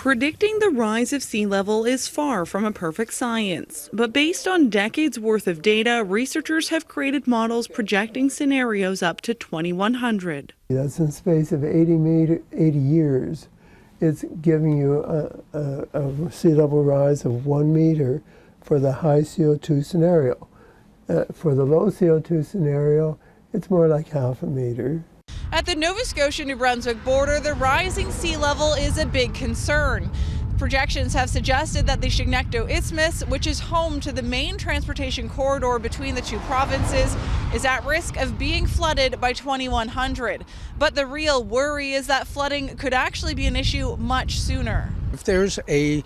Predicting the rise of sea level is far from a perfect science, but based on decades worth of data, researchers have created models projecting scenarios up to 2100. That's in the space of 80 years. It's giving you a sea level rise of 1 meter for the high CO2 scenario. For the low CO2 scenario, it's more like half a meter. At the Nova Scotia-New Brunswick border, the rising sea level is a big concern. Projections have suggested that the Chignecto Isthmus, which is home to the main transportation corridor between the two provinces, is at risk of being flooded by 2100. But the real worry is that flooding could actually be an issue much sooner. If there's a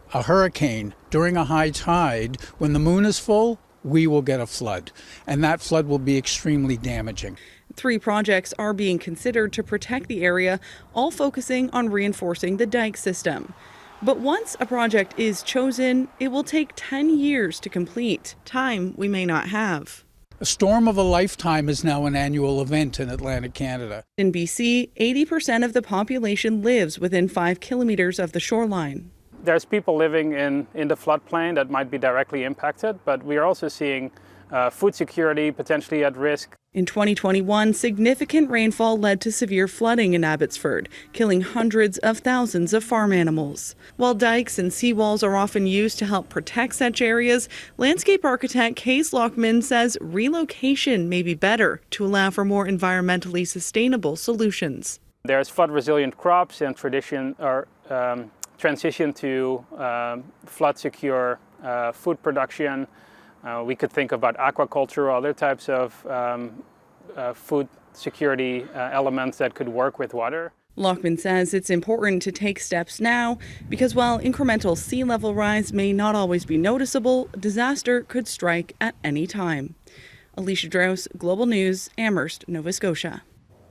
hurricane during a high tide, when the moon is full, we will get a flood, and that flood will be extremely damaging. 3 projects are being considered to protect the area, all focusing on reinforcing the dike system. But once a project is chosen, it will take 10 years to complete, time we may not have. A storm of a lifetime is now an annual event in Atlantic Canada. In BC, 80% of the population lives within 5 kilometers of the shoreline. There's people living in the floodplain that might be directly impacted, but we are also seeing food security potentially at risk. In 2021, significant rainfall led to severe flooding in Abbotsford, killing hundreds of thousands of farm animals. While dikes and seawalls are often used to help protect such areas, landscape architect Case Lockman says relocation may be better to allow for more environmentally sustainable solutions. There's flood-resilient crops and transition to flood-secure food production. We could think about aquaculture or other types of food security elements that could work with water. Lockman says it's important to take steps now because while incremental sea level rise may not always be noticeable, disaster could strike at any time. Alicia Draus, Global News, Amherst, Nova Scotia.